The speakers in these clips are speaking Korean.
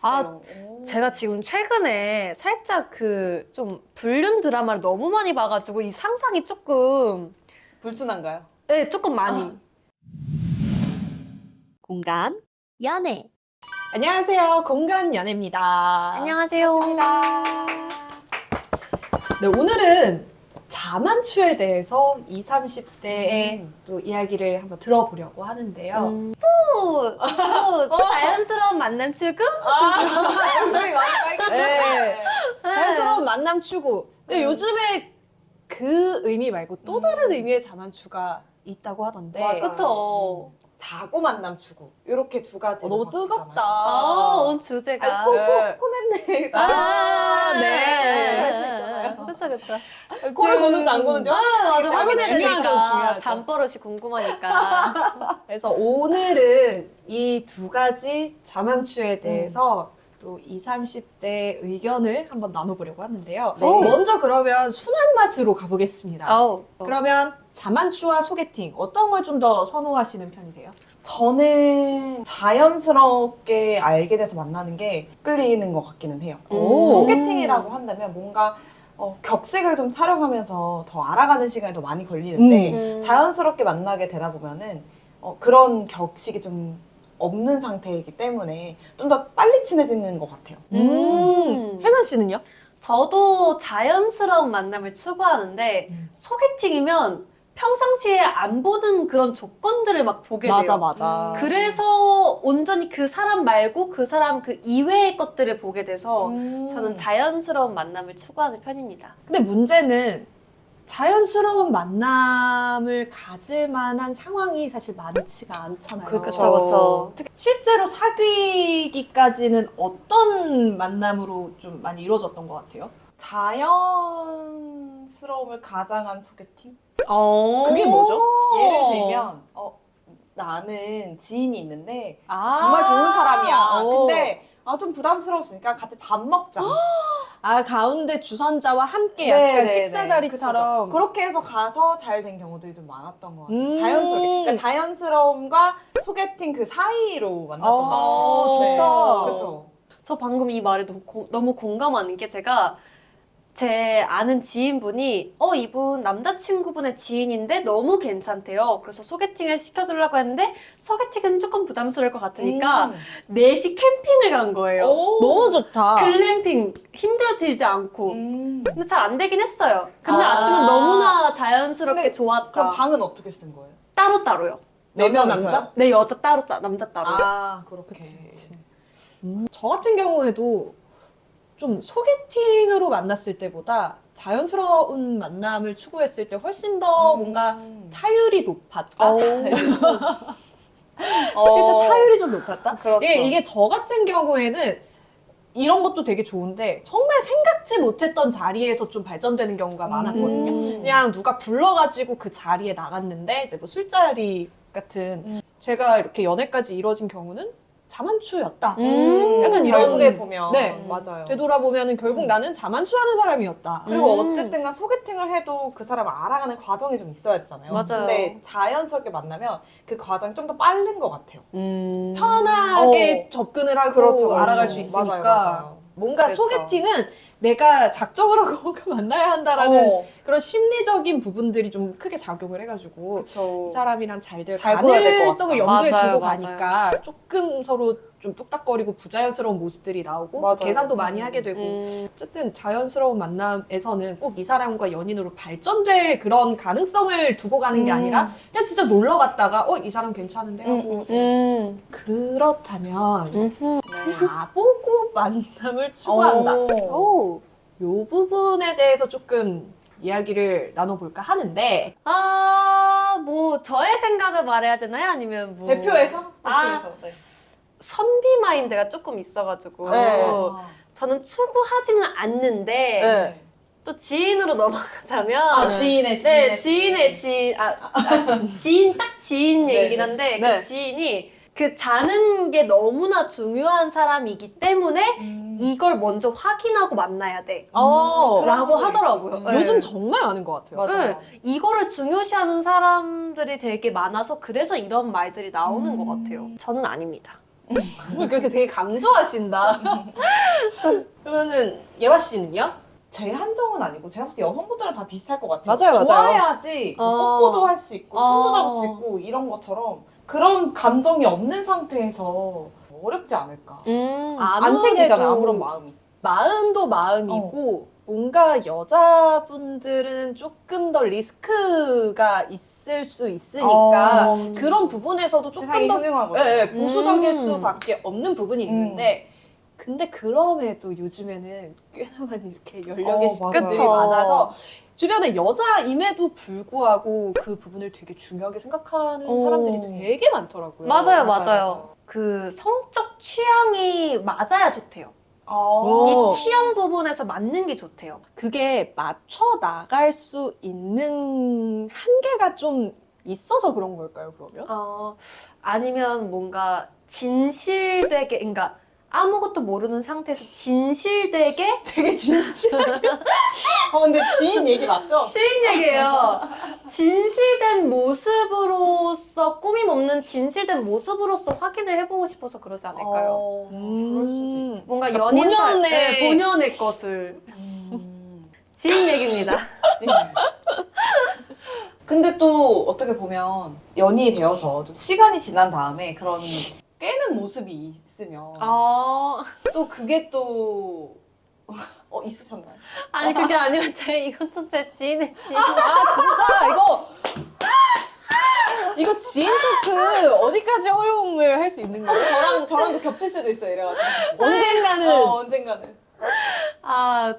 아, 제가 지금 최근에 살짝 그 좀 불륜 드라마를 너무 많이 봐가지고 이 상상이 조금, 불순한가요? 네, 조금 많이. 공간 연애. 안녕하세요. 공간 연애입니다. 안녕하세요. 반갑습니다. 네, 오늘은 자만추에 대해서 20, 30대의 또 이야기를 한번 들어보려고 하는데요. 또 자연스러운 만남 추구? 굉장히 많이 네. 자연스러운 만남 추구. 근데 요즘에 그 의미 말고 또 다른 의미의 자만추가 있다고 하던데. 맞아요. 그쵸. 자고 만남 추구 이렇게 두 가지 너무 뜨겁다. 오늘 주제가. 코냈네. 그쵸. 코를 고는지 안 고는지 맞아, 확인해야 중요하죠, 되니까. 중요하죠. 잠버릇이 궁금하니까. 그래서 오늘은 이 두 가지 자만추에 대해서 또 20, 30대 의견을 한번 나눠보려고 하는데요. 네. 먼저 그러면 순한 맛으로 가보겠습니다. 아우. 그러면 자만추와 소개팅 어떤 걸 좀 더 선호하시는 편이세요? 저는 자연스럽게 알게 돼서 만나는 게 끌리는 것 같기는 해요. 오. 소개팅이라고 한다면 뭔가 격식을 좀 촬영하면서 더 알아가는 시간이 더 많이 걸리는데 자연스럽게 만나게 되다 보면은 그런 격식이 좀 없는 상태이기 때문에 좀 더 빨리 친해지는 것 같아요. 혜선 씨는요? 저도 자연스러운 만남을 추구하는데 소개팅이면 평상시에 안 보는 그런 조건들을 막 보게 돼요. 맞아. 그래서 온전히 그 사람 말고 그 사람 그 이외의 것들을 보게 돼서 저는 자연스러운 만남을 추구하는 편입니다. 근데 문제는 자연스러운 만남을 가질 만한 상황이 사실 많지가 않잖아요. 그쵸. 특히 실제로 사귀기까지는 어떤 만남으로 좀 많이 이루어졌던 것 같아요? 자연스러움을 가장한 소개팅? 그게 뭐죠? 예를 들면 나는 지인이 있는데 아, 정말 좋은 사람이야. 오. 근데 좀 부담스러웠으니까 같이 밥 먹자. 가운데 주선자와 함께 네, 약간 네, 식사 네. 자리처럼. 그쵸. 그렇게 해서 가서 잘 된 경우들이 좀 많았던 것 같아요. 음. 자연스럽게. 그러니까 자연스러움과 소개팅 그 사이로 만났던 것 같아요. 좋다. 그렇죠. 저 방금 이 말에 너무 공감하는 게 제가 제 아는 지인분이 이분 남자친구분의 지인인데 너무 괜찮대요. 그래서 소개팅을 시켜주려고 했는데 소개팅은 조금 부담스러울 것 같으니까 넷이 캠핑을 간 거예요. 너무 좋다. 글램핑 힘들지 않고. 근데 잘 안 되긴 했어요. 근데 아. 아침은 너무나 자연스럽게 근데 좋았다. 그럼 방은 어떻게 쓴 거예요? 따로따로요. 여자, 명이서요? 남자? 네, 여자 따로, 남자 따로. 그렇게. 그치. 저 같은 경우에도 좀 소개팅으로 만났을 때보다 자연스러운 만남을 추구했을 때 훨씬 더 뭔가 타율이 높았다. 실제 타율이 좀 높았다. 그렇죠. 이게 저 같은 경우에는 이런 것도 되게 좋은데 정말 생각지 못했던 자리에서 좀 발전되는 경우가 많았거든요. 그냥 누가 불러가지고 그 자리에 나갔는데 이제 뭐 술자리 같은 제가 이렇게 연애까지 이뤄진 경우는 자만추였다. 약간 이런 결국에 보면 네. 맞아요. 되돌아보면은 결국 나는 자만추하는 사람이었다. 그리고 어쨌든간 소개팅을 해도 그 사람을 알아가는 과정이 좀 있어야 되잖아요. 맞아요. 근데 자연스럽게 만나면 그 과정이 좀 더 빠른 것 같아요. 편하게 접근을 하고 그렇죠, 알아갈 그렇죠. 수 있으니까 맞아요. 뭔가 그렇죠. 소개팅은 내가 작정을 하고 뭔가 만나야 한다라는 어, 그런 심리적인 부분들이 좀 크게 작용을 해가지고 그렇죠. 이 사람이랑 잘 될 잘 보여야 될것 가능성을 같다. 염두에 맞아요, 두고 맞아요. 가니까 조금 서로 좀 뚝딱거리고 부자연스러운 모습들이 나오고 맞아요. 계산도 많이 하게 되고 어쨌든 자연스러운 만남에서는 꼭 이 사람과 연인으로 발전될 그런 가능성을 두고 가는 게 아니라 그냥 진짜 놀러 갔다가 이 사람 괜찮은데 하고 그렇다면 자보고 만남을 추구한다. 오. 요 부분에 대해서 조금 이야기를 나눠볼까 하는데 뭐 저의 생각을 말해야 되나요? 아니면 뭐 대표에서? 아. 대표에서. 네. 선비 마인드가 조금 있어가지고 네. 저는 추구하지는 않는데 네. 또 지인으로 넘어가자면 지인의 네, 지인의 지인 지인 딱 지인 네, 얘기긴 네. 한데 네. 그 지인이 그 자는 게 너무나 중요한 사람이기 때문에 이걸 먼저 확인하고 만나야 돼 어, 라고 그런 하더라고요. 분들 네. 요즘 정말 많은 것 같아요. 맞아요. 이거를 중요시하는 사람들이 되게 많아서 그래서 이런 말들이 나오는 것 같아요. 저는 아닙니다. 그래서 되게 강조하신다. 그러면은 예화 씨는요? 제 한정은 아니고 제가 봤을 때 여성분들은 다 비슷할 것 같아요. 맞아요, 맞아요. 좋아해야지 뽀뽀도 할 수 있고 손도 잡을 수 어. 있고 이런 것처럼 그런 감정이 없는 상태에서 어렵지 않을까. 안 생기잖아요, 아무런 마음이. 마음도 마음이고 뭔가 여자분들은 조금 더 리스크가 있을 수 있으니까 그런 부분에서도 조금 세상이 더 흉흉하거든요. 보수적일 음. 수밖에 없는 부분이 있는데 근데 그럼에도 요즘에는 꽤나 많이 이렇게 연령의 맞아요. 시간들이 그쵸. 많아서 주변에 여자임에도 불구하고 그 부분을 되게 중요하게 생각하는 오. 사람들이 되게 많더라고요. 맞아요, 맞아요. 맞아요. 그 성적 취향이 맞아야 좋대요. 어. 이 취향 부분에서 맞는 게 좋대요. 그게 맞춰 나갈 수 있는 한계가 좀 있어서 그런 걸까요, 그러면? 아니면 뭔가 진실되게, 그러니까 아무것도 모르는 상태에서 진실되게 되게 진지하게. 근데 지인 얘기 맞죠? 찐 얘기예요. 진실된 모습으로서 꾸밈 없는 진실된 모습으로서 확인을 해보고 싶어서 그러지 않을까요? 그럴 수도 있고. 뭔가 그러니까 연인 본연의- 본연의 것을 지인 얘기입니다. 근데 또 어떻게 보면 연인이 되어서 좀 시간이 지난 다음에 그런 깨는 모습이 있으면 또 그게 또 있으셨나요? 아니 그게 아니라 이건 좀 제 지인의 지인. 진짜 이거 지인 토크 어디까지 허용을 할 수 있는 거예요? 저랑도 겹칠 수도 있어요. 이래가지고 언젠가는 언젠가는.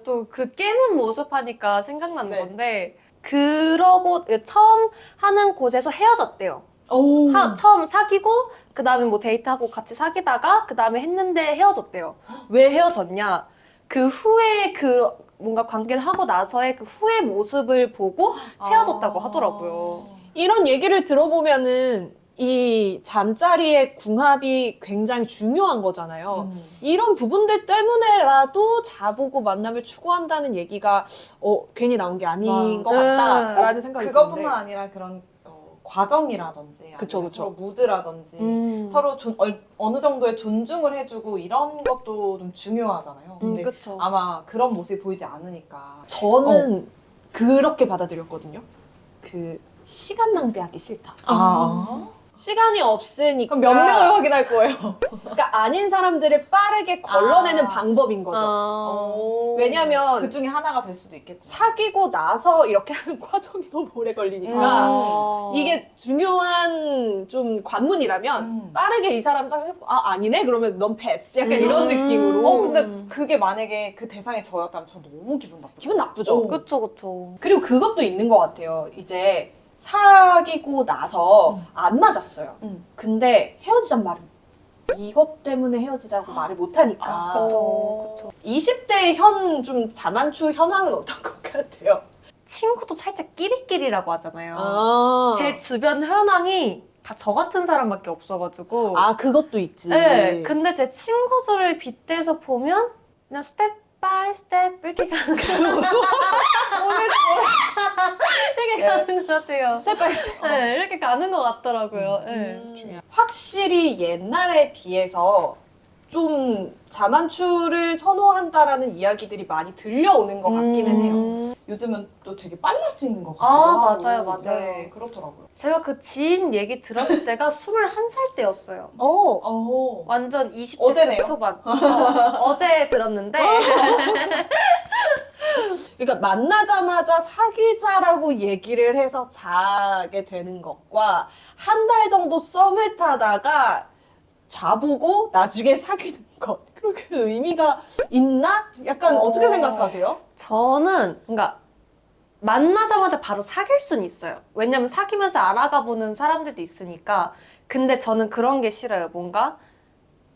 또 그 깨는 모습 하니까 생각나는 네. 건데 그러고 처음 하는 곳에서 헤어졌대요. 오. 처음 사귀고 그 다음에 뭐 데이트하고 같이 사귀다가 그 다음에 했는데 헤어졌대요. 왜 헤어졌냐? 그 후에 그 뭔가 관계를 하고 나서의 그 후의 모습을 보고 헤어졌다고 하더라고요. 이런 얘기를 들어보면은 이 잠자리의 궁합이 굉장히 중요한 거잖아요. 이런 부분들 때문에라도 자보고 만남을 추구한다는 얘기가 괜히 나온 게 아닌 것 같다라는 생각이 드는데 그것뿐만 아니라 그런 과정이라든지 그쵸, 아니면 그쵸. 서로 무드라든지 서로 어느 정도의 존중을 해주고 이런 것도 좀 중요하잖아요. 근데 그쵸. 아마 그런 모습이 보이지 않으니까. 저는 그렇게 받아들였거든요. 그 시간 낭비하기 싫다. 시간이 없으니까 그럼 몇 명을 확인할 거예요? 그러니까 아닌 사람들을 빠르게 걸러내는 방법인 거죠. 왜냐면 그 중에 하나가 될 수도 있겠죠. 사귀고 나서 이렇게 하는 과정이 너무 오래 걸리니까 이게 중요한 좀 관문이라면 빠르게 이 사람 딱 해보고 아니네? 그러면 넌 패스. 약간 이런 느낌으로. 근데 그게 만약에 그 대상이 저였다면 저 너무 기분 나쁘죠. 기분 나쁘죠. 그쵸. 그리고 그것도 있는 것 같아요. 이제 사귀고 나서 안 맞았어요. 근데 헤어지자는 말을 이것 때문에 헤어지자고 말을 못하니까. 그쵸. 20대 현 좀 자만추 현황은 어떤 것 같아요? 친구도 살짝 끼리끼리라고 하잖아요. 아, 제 주변 현황이 다 저 같은 사람밖에 없어가지고. 그것도 있지. 네, 근데 제 친구들을 빗대서 보면 그냥 스텝 바이 스텝 이렇게 가는 이렇게 가는 것 같아요. 스텝 바이 스텝. 네, 이렇게 가는 것 같더라고요. 네. 확실히 옛날에 비해서 좀 자만추를 선호한다라는 이야기들이 많이 들려오는 것 같기는 해요. 요즘은 또 되게 빨라진 것 같아요. 맞아요. 네, 그렇더라고요. 제가 그 지인 얘기 들었을 때가 21살 때였어요. 완전 20대 어제네요. 초반. 어제 들었는데 그러니까 만나자마자 사귀자라고 얘기를 해서 자게 되는 것과 한 달 정도 썸을 타다가 자보고 나중에 사귀는 것. 그렇게 의미가 있나? 약간 어떻게 생각하세요? 저는 그러니까 만나자마자 바로 사귈 수는 있어요. 왜냐면 사귀면서 알아가 보는 사람들도 있으니까. 근데 저는 그런 게 싫어요. 뭔가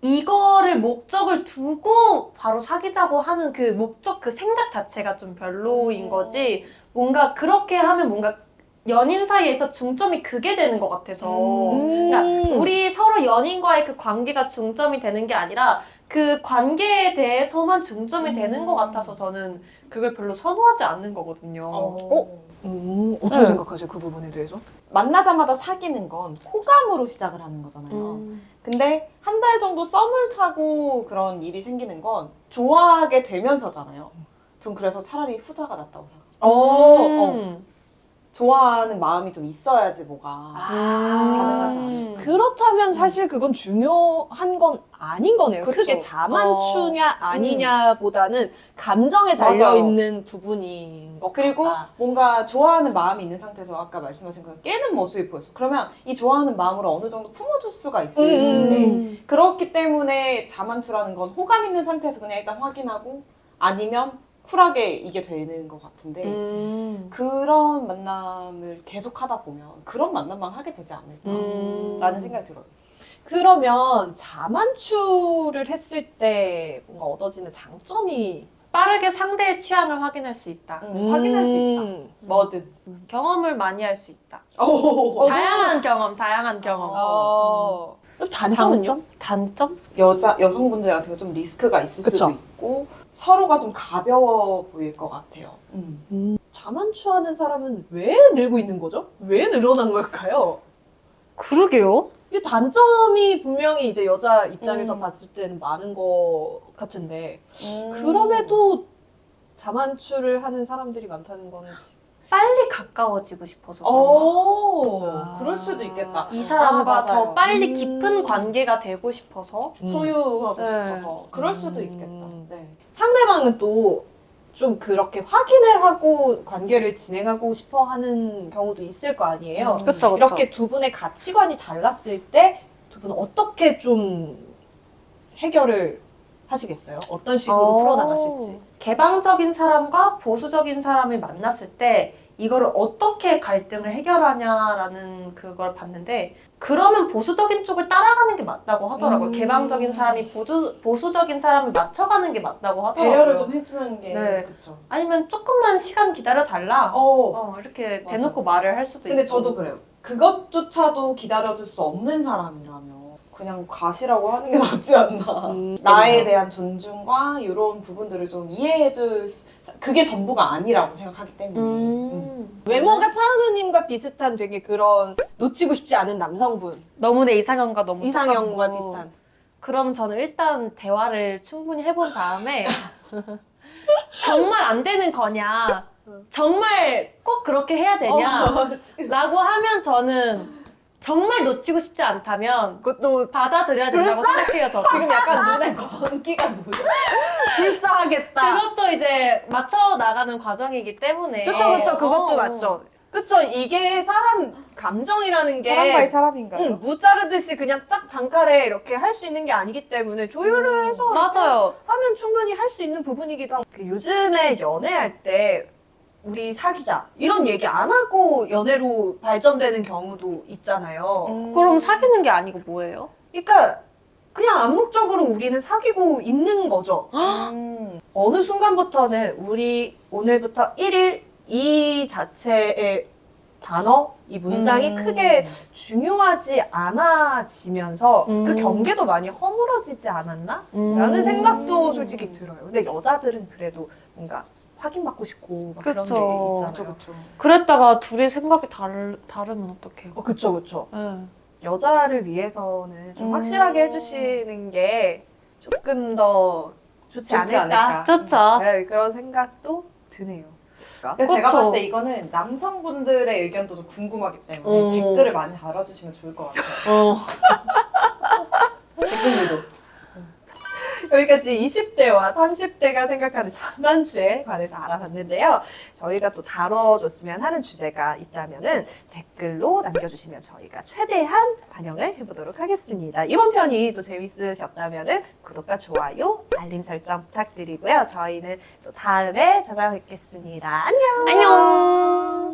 이거를 목적을 두고 바로 사귀자고 하는 그 목적, 그 생각 자체가 좀 별로인 거지. 뭔가 그렇게 하면 뭔가 연인 사이에서 중점이 그게 되는 것 같아서. 그러니까 우리 서로 연인과의 그 관계가 중점이 되는 게 아니라 그 관계에 대해서만 중점이 되는 것 같아서 저는 그걸 별로 선호하지 않는 거거든요. 어떻게 네. 생각하세요? 그 부분에 대해서? 만나자마자 사귀는 건 호감으로 시작을 하는 거잖아요. 근데 한 달 정도 썸을 타고 그런 일이 생기는 건 좋아하게 되면서잖아요. 전 그래서 차라리 후자가 낫다고 생각해요. 좋아하는 마음이 좀 있어야지 뭐가 가능하지 않을까. 그렇다면 사실 그건 중요한 건 아닌 거네요. 그쵸. 크게 자만추냐 아니냐보다는 감정에 맞아요. 달려있는 부분인 것 그리고 같다. 뭔가 좋아하는 마음이 있는 상태에서 아까 말씀하신 그 깨는 모습이 보였어. 그러면 이 좋아하는 마음을 어느 정도 품어줄 수가 있을 텐데 그렇기 때문에 자만추라는 건 호감 있는 상태에서 그냥 일단 확인하고 아니면 쿨하게 이게 되는 것 같은데 그런 만남을 계속 하다 보면 그런 만남만 하게 되지 않을까라는 생각이 들어요. 그러면 자만추를 했을 때 뭔가 얻어지는 장점이 빠르게 상대의 취향을 확인할 수 있다. 확인할 수 있다. 뭐든. 경험을 많이 할 수 있다. 다양한 경험. 또 단점은요? 단점? 여성분들 같은 경우 좀 리스크가 있을 그쵸. 수도 있고 서로가 좀 가벼워 보일 것 같아요. 자만추하는 사람은 왜 늘고 있는 거죠? 왜 늘어난 걸까요? 그러게요. 이 단점이 분명히 이제 여자 입장에서 봤을 때는 많은 것 같은데 그럼에도 자만추를 하는 사람들이 많다는 거는 빨리 가까워지고 싶어서 그런가? 그럴 수도 있겠다. 이 사람과 맞아요. 더 빨리 깊은 관계가 되고 싶어서 소유하고 네. 싶어서 그럴 수도 있겠다. 네. 상대방은 또 좀 그렇게 확인을 하고 관계를 진행하고 싶어 하는 경우도 있을 거 아니에요. 그쵸. 이렇게 두 분의 가치관이 달랐을 때 두 분은 어떻게 좀 해결을 하시겠어요? 어떤 식으로 풀어나가실지. 개방적인 사람과 보수적인 사람이 만났을 때 이거를 어떻게 갈등을 해결하냐라는 그걸 봤는데 그러면 보수적인 쪽을 따라가는 게 맞다고 하더라고요. 개방적인 사람이 보수적인 사람을 맞춰가는 게 맞다고 하더라고요. 배려를 좀 해주는 게 네. 그쵸. 아니면 조금만 시간 기다려 달라. 이렇게 맞아. 대놓고 말을 할 수도 근데 있고. 저도 그래요. 그것조차도 기다려줄 수 없는 사람이라면 그냥 가시라고 하는 게 낫지 않나. 나에 대한 존중과 이런 부분들을 좀 이해해줄 그게 전부가 아니라고 생각하기 때문에. 외모가 차은우님과 비슷한 되게 그런 놓치고 싶지 않은 남성분. 너무 내 이상형과 너무 이상형과 똑같고. 비슷한. 그럼 저는 일단 대화를 충분히 해본 다음에 정말 안 되는 거냐, 정말 꼭 그렇게 해야 되냐 라고 하면 저는 정말 놓치고 싶지 않다면 그것도 받아들여야 된다고 생각해요. 저 지금 약간 눈에 건기가 묻어. 불쌍하겠다. 그것도 이제 맞춰 나가는 과정이기 때문에. 그쵸. 그것도 어. 맞죠. 그쵸. 이게 사람 감정이라는 게 사람인가요? 무 자르듯이 그냥 딱 단칼에 이렇게 할 수 있는 게 아니기 때문에 조율을 해서 맞아요. 하면 충분히 할 수 있는 부분이기도 하고. 그 요즘에 연애할 때 우리 사귀자 이런 얘기 안 하고 연애로 발전되는 경우도 있잖아요. 그럼 사귀는 게 아니고 뭐예요? 그러니까 그냥 암묵적으로 우리는 사귀고 있는 거죠. 어느 순간부터는 우리 오늘부터 1일 이 자체의 단어, 이 문장이 크게 중요하지 않아지면서 그 경계도 많이 허물어지지 않았나? 라는 생각도 솔직히 들어요. 근데 여자들은 그래도 뭔가 확인받고 싶고 막 그런 게 그쵸. 있잖아요. 그랬다가 둘이 생각이 다르면 어떡해요? 그쵸. 네. 여자를 위해서는 좀 확실하게 해주시는 게 조금 더 좋지 않을까. 좋죠. 네, 그런 생각도 드네요. 그래서 제가 그쵸. 봤을 때 이거는 남성분들의 의견도 좀 궁금하기 때문에 댓글을 많이 달아주시면 좋을 것 같아요. 댓글도. 여기까지 20대와 30대가 생각하는 자만추에 관해서 알아봤는데요. 저희가 또 다뤄줬으면 하는 주제가 있다면은 댓글로 남겨주시면 저희가 최대한 반영을 해보도록 하겠습니다. 이번 편이 또 재밌으셨다면은 구독과 좋아요, 알림 설정 부탁드리고요. 저희는 또 다음에 찾아뵙겠습니다. 안녕! 안녕.